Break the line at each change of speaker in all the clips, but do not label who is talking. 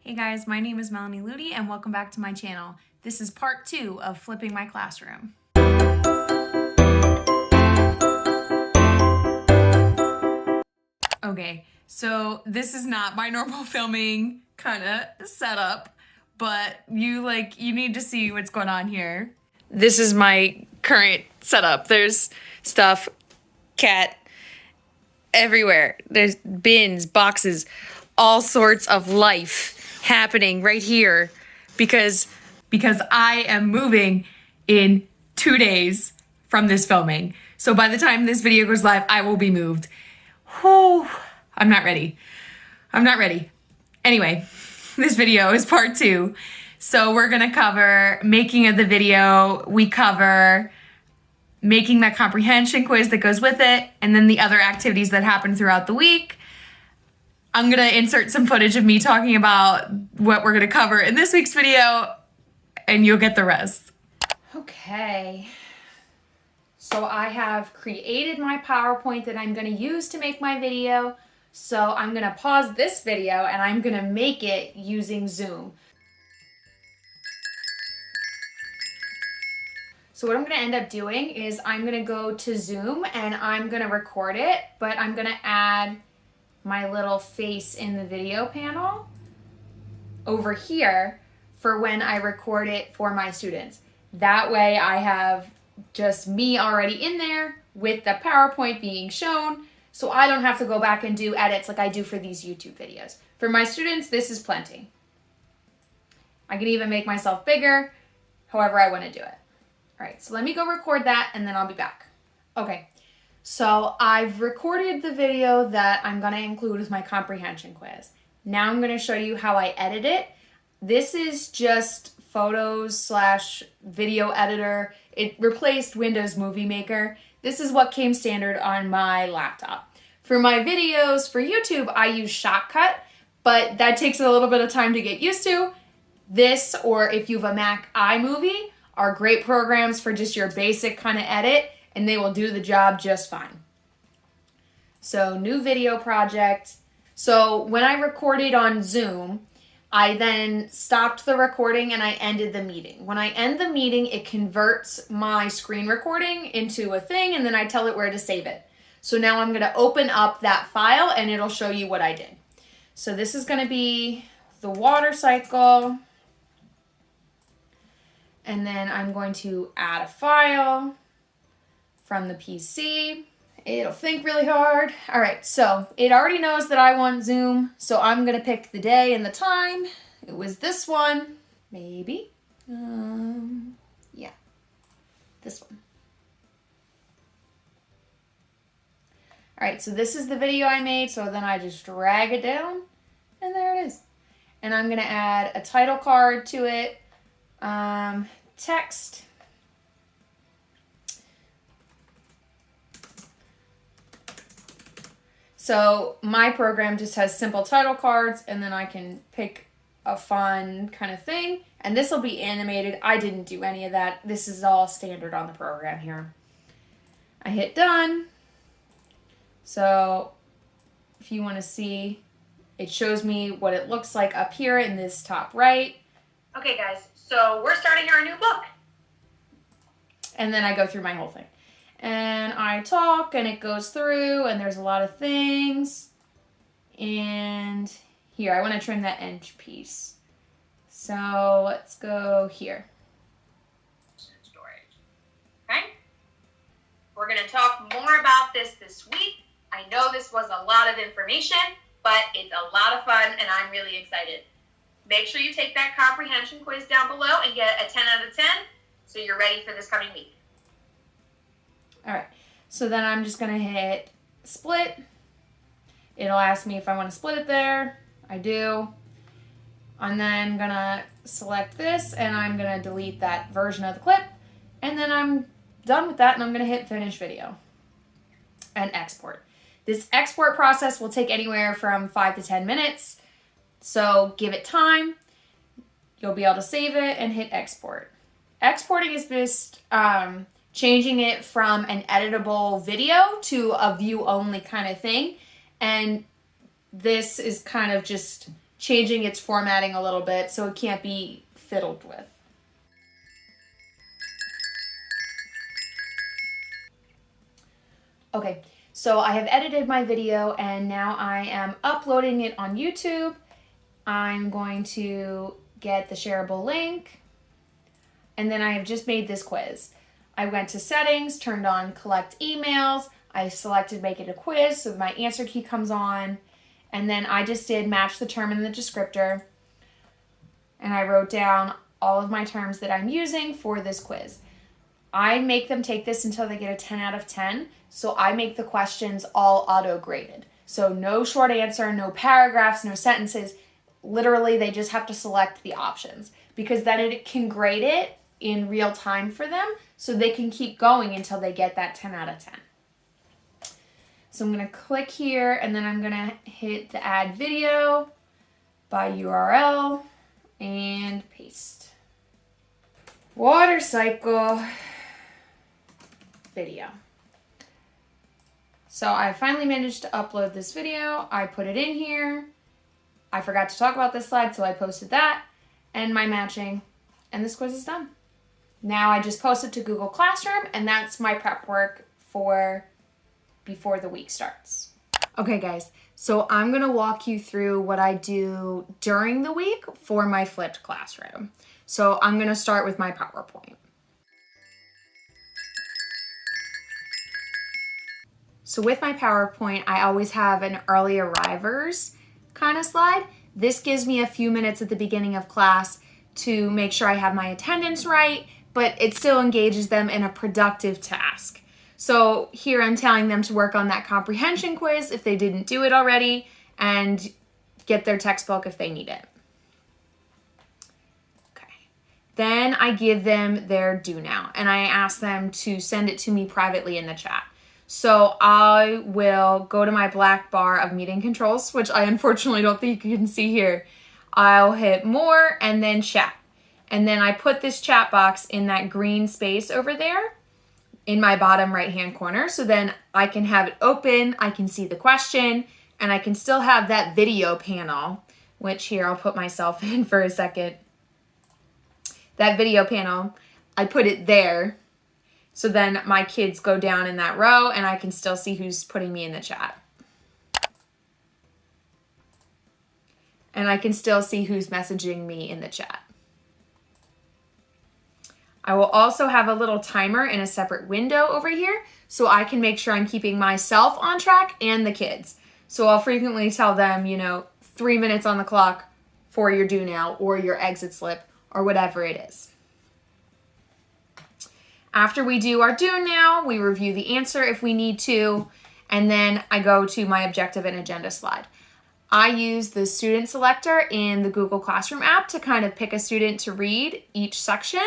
Hey guys, my name is Melanie Ludy and welcome back to my channel. This is part 2 of flipping my classroom. Okay, so this is not my normal filming kind of setup, but you need to see what's going on here. This is my current setup. There's stuff, cat, everywhere. There's bins, boxes, all sorts of life happening right here because I am moving in 2 days from this filming. So by the time this video goes live, I will be moved. Whew, I'm not ready. Anyway, this video is part 2. So we're gonna cover making of the video. We cover making that comprehension quiz that goes with it, and then the other activities that happen throughout the week. I'm gonna insert some footage of me talking about what we're gonna cover in this week's video, and you'll get the rest. Okay, so I have created my PowerPoint that I'm gonna use to make my video. So I'm gonna pause this video and I'm gonna make it using Zoom. So what I'm gonna end up doing is I'm gonna go to Zoom and I'm gonna record it, but I'm gonna add my little face in the video panel over here for when I record it for my students. That way I have just me already in there with the PowerPoint being shown, so I don't have to go back and do edits like I do for these YouTube videos. For my students, this is plenty. I can even make myself bigger, however I want to do it. All right, so let me go record that and then I'll be back. Okay. So I've recorded the video that I'm going to include with my comprehension quiz. Now I'm going to show you how I edit it. This is just Photos/video editor. It replaced Windows Movie Maker. This is what came standard on my laptop. For my videos for YouTube, I use Shotcut, but that takes a little bit of time to get used to. This, or if you have a Mac, iMovie, are great programs for just your basic kind of edit, and they will do the job just fine. So new video project. So when I recorded on Zoom, I then stopped the recording and I ended the meeting. When I end the meeting, it converts my screen recording into a thing and then I tell it where to save it. So now I'm gonna open up that file and it'll show you what I did. So this is gonna be the water cycle. And then I'm going to add a file from the PC. It'll think really hard. All right, so it already knows that I want Zoom, so I'm gonna pick the day and the time. It was this one, maybe. Yeah, this one. All right, so this is the video I made, so then I just drag it down, and there it is. And I'm gonna add a title card to it, text. So my program just has simple title cards and then I can pick a fun kind of thing. And this will be animated. I didn't do any of that. This is all standard on the program here. I hit done. So if you want to see, it shows me what it looks like up here in this top right. Okay guys, so we're starting our new book. And then I go through my whole thing. And I talk and it goes through and there's a lot of things. And here, I want to trim that end piece. So let's go here. Storage. Okay? We're going to talk more about this week. I know this was a lot of information, but it's a lot of fun and I'm really excited. Make sure you take that comprehension quiz down below and get a 10 out of 10 so you're ready for this coming week. All right, so then I'm just gonna hit split. It'll ask me if I want to split it there. I do. And then I'm gonna select this and I'm gonna delete that version of the clip. And then I'm done with that and I'm gonna hit finish video and export. This export process will take anywhere from 5 to 10 minutes. So give it time. You'll be able to save it and hit export. Exporting is just changing it from an editable video to a view only kind of thing. And this is kind of just
changing its formatting a little bit so it can't be fiddled with. Okay, so I have edited my video and now I am uploading it on YouTube. I'm going to get the shareable link, and then I have just made this quiz. I went to settings, turned on collect emails, I selected make it a quiz, so my answer key comes on, and then I just did match the term and the descriptor, and I wrote down all of my terms that I'm using for this quiz. I make them take this until they get a 10 out of 10, so I make the questions all auto-graded. So no short answer, no paragraphs, no sentences. Literally, they just have to select the options, because then it can grade it in real time for them so they can keep going until they get that 10 out of 10. So I'm going to click here, and then I'm going to hit the add video by URL and paste. Water cycle video. So I finally managed to upload this video. I put it in here. I forgot to talk about this slide, so I posted that and my matching, and this quiz is done. Now I just post it to Google Classroom, and that's my prep work for before the week starts. Okay guys, so I'm gonna walk you through what I do during the week for my flipped classroom. So I'm gonna start with my PowerPoint. So with my PowerPoint, I always have an early arrivers kind of slide. This gives me a few minutes at the beginning of class to make sure I have my attendance right, but it still engages them in a productive task. So here I'm telling them to work on that comprehension quiz if they didn't do it already, and get their textbook if they need it. Okay. Then I give them their due now, and I ask them to send it to me privately in the chat. So I will go to my black bar of meeting controls, which I unfortunately don't think you can see here. I'll hit more and then chat. And then I put this chat box in that green space over there in my bottom right-hand corner. So then I can have it open, I can see the question, and I can still have that video panel, which here I'll put myself in for a second. That video panel, I put it there. So then my kids go down in that row and I can still see who's putting me in the chat. And I can still see who's messaging me in the chat. I will also have a little timer in a separate window over here so I can make sure I'm keeping myself on track and the kids. So I'll frequently tell them, 3 minutes on the clock for your due now or your exit slip or whatever it is. After we do our due now, we review the answer if we need to, and then I go to my objective and agenda slide. I use the student selector in the Google Classroom app to kind of pick a student to read each section.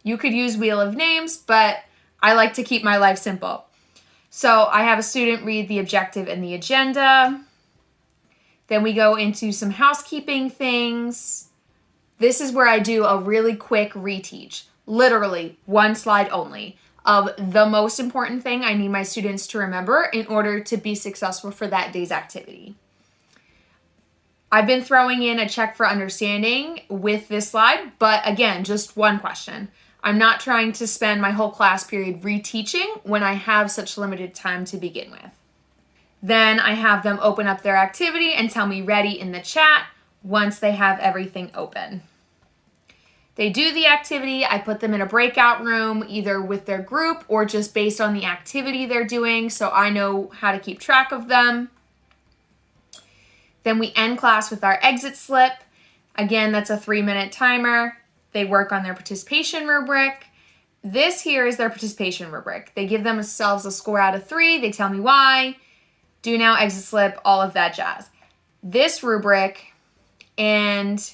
You could use Wheel of Names, but I like to keep my life simple. So I have a student read the objective and the agenda. Then we go into some housekeeping things. This is where I do a really quick reteach. Literally one slide only of the most important thing I need my students to remember in order to be successful for that day's activity. I've been throwing in a check for understanding with this slide, but again, just one question. I'm not trying to spend my whole class period reteaching when I have such limited time to begin with. Then I have them open up their activity and tell me ready in the chat once they have everything open. They do the activity, I put them in a breakout room, either with their group or just based on the activity they're doing, so I know how to keep track of them. Then we end class with our exit slip. Again, that's a 3-minute timer. They work on their participation rubric. This here is their participation rubric. They give themselves a score out of 3. They tell me why. Do now, exit slip, all of that jazz. This rubric and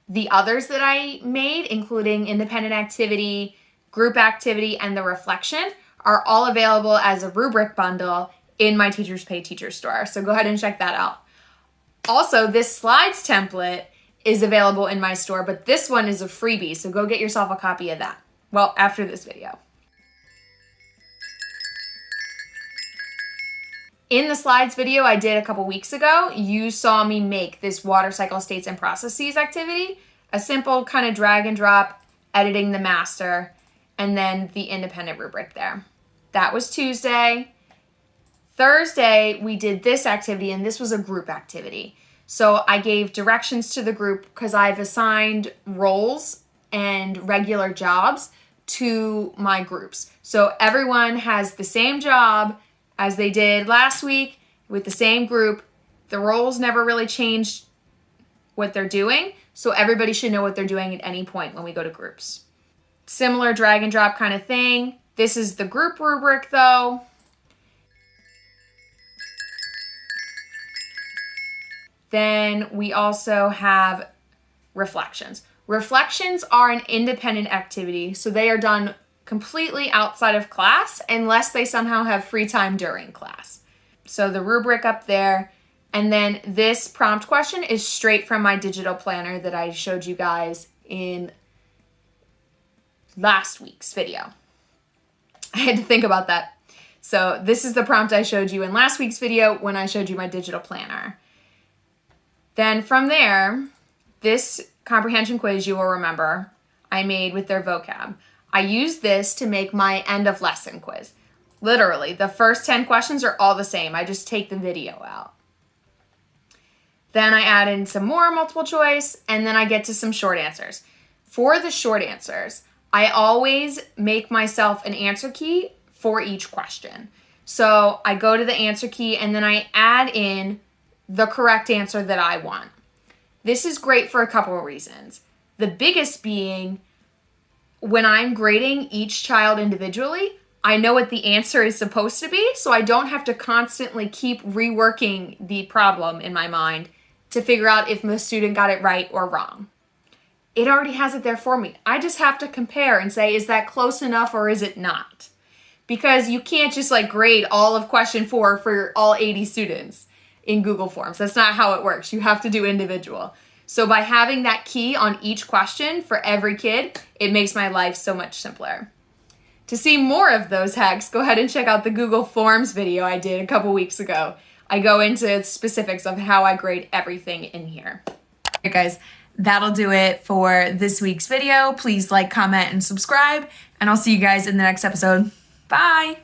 the others that I made, including independent activity, group activity, and the reflection, are all available as a rubric bundle in my Teachers Pay Teacher store. So go ahead and check that out. Also, this slides template is available in my store, but this one is a freebie, so go get yourself a copy of that. Well, after this video. In the slides video I did a couple weeks ago, you saw me make this water cycle states and processes activity, a simple kind of drag and drop, editing the master, and then the independent rubric there. That was Tuesday. Thursday, we did this activity, and this was a group activity. So I gave directions to the group because I've assigned roles and regular jobs to my groups. So everyone has the same job as they did last week with the same group. The roles never really changed what they're doing, so everybody should know what they're doing at any point when we go to groups. Similar drag and drop kind of thing. This is the group rubric though. Then we also have reflections. Reflections are an independent activity, so they are done completely outside of class unless they somehow have free time during class. So the rubric up there, and then this prompt question is straight from my digital planner that I showed you guys in last week's video. I had to think about that. So this is the prompt I showed you in last week's video when I showed you my digital planner. Then from there, this comprehension quiz you will remember I made with their vocab. I used this to make my end of lesson quiz. Literally, the first 10 questions are all the same. I just take the video out. Then I add in some more multiple choice, and then I get to some short answers. For the short answers, I always make myself an answer key for each question. So I go to the answer key, and then I add in the correct answer that I want. This is great for a couple of reasons. The biggest being, when I'm grading each child individually, I know what the answer is supposed to be, so I don't have to constantly keep reworking the problem in my mind to figure out if the student got it right or wrong. It already has it there for me. I just have to compare and say, is that close enough or is it not? Because you can't just grade all of question 4 for all 80 students in Google Forms. That's not how it works. You have to do individual. So by having that key on each question for every kid, it makes my life so much simpler. To see more of those hacks, go ahead and check out the Google Forms video I did a couple weeks ago. I go into specifics of how I grade everything in here. Okay, guys, that'll do it for this week's video. Please like, comment, and subscribe, and I'll see you guys in the next episode. Bye!